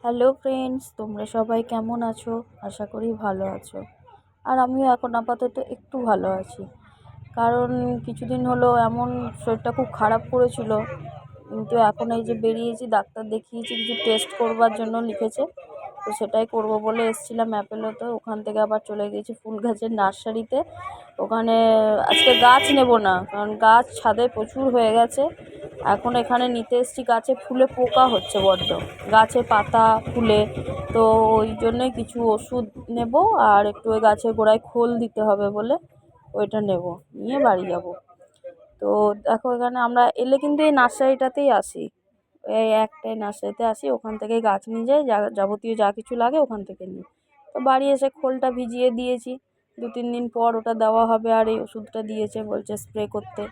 Hello friends, তোমরা সবাই কেমন আছো? আশা করি ভালো আছো। আর আমিও এখন আপাতত একটু ভালো আছি, কারণ কিছুদিন হলো এমন শরীরটা খুব খারাপ করেছিল। কিন্তু এখন এই যে বেরিয়েছি, ডাক্তার দেখিয়েছি, কিছু টেস্ট করবার জন্য লিখেছে, তো সেটাই করব বলে এসেছিলাম অ্যাপেলোতে। ওখান থেকে আবার চলে গিয়েছি ফুল গাছের নার্সারিতে। ওখানে আজকে গাছ নেব না, কারণ গাছ ছাদে প্রচুর হয়ে গেছে। এখন এখানে নিতে এসেছি, গাছে ফুলে পোকা হচ্ছে বড্ড, গাছে পাতা ফুলে। তো ওই জন্যই কিছু ওষুধ নেব, আর একটু ওই গাছের গোড়ায় খোল দিতে হবে বলে ওইটা নেব, নিয়ে বাড়ি যাব। তো দেখো, এখানে আমরা এলে কিন্তু এই নার্সারিটাতেই আসি, এই একটাই নার্সারিতে আসি, ওখান থেকেই গাছ নিয়ে যাই, যাবতীয় যা কিছু লাগে ওখান থেকে নিই। তো বাড়ি এসে খোলটা ভিজিয়ে দিয়েছি, 2-3 দিন পর ওটা দেওয়া হবে। আর এই ওষুধটা দিয়েছে, বলছে স্প্রে করতে,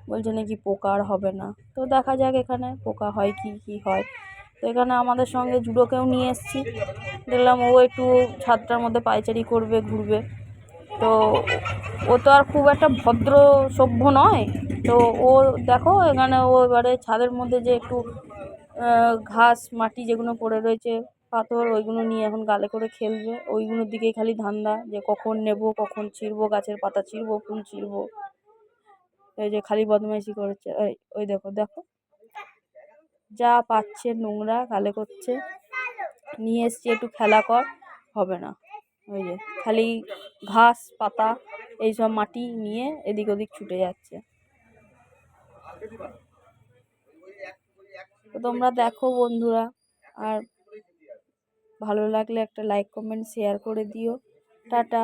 বলছে নাকি পোকা আর হবে না। তো দেখা যাক এখানে পোকা হয় কি হয়। তো এখানে আমাদের সঙ্গে জুডোকেও নিয়ে এসেছি, দেখলাম ও একটু ছাদটার মধ্যে পায়চারি করবে, ঘুরবে। তো ও তো আর খুব একটা ভদ্র সভ্য নয়। তো ও দেখো, এখানে ও এবারে ছাদের মধ্যে যে একটু ঘাস মাটি যেগুলো পড়ে রয়েছে, পাথর, ওইগুলো নিয়ে এখন গালে করে খেলবে। ওইগুলোর দিকেই খালি ধান্দা, যে কখন নেব, কখন ছিঁড়বো, গাছের পাতা ছিঁড়বো, ফুল ছিঁড়বো। এই যে খালি বদমাইশি করেছে। ওই দেখো দেখো, যা পাচ্ছে নোংরা গালে করছে। নিয়ে এসছি একটু খেলা কর, হবে না। ওই যে খালি ঘাস পাতা এইসব মাটি নিয়ে এদিক ওদিক ছুটে যাচ্ছে। তো তোমরা দেখো বন্ধুরা, আর ভালো লাগলে একটা লাইক কমেন্ট শেয়ার করে দিও। টাটা।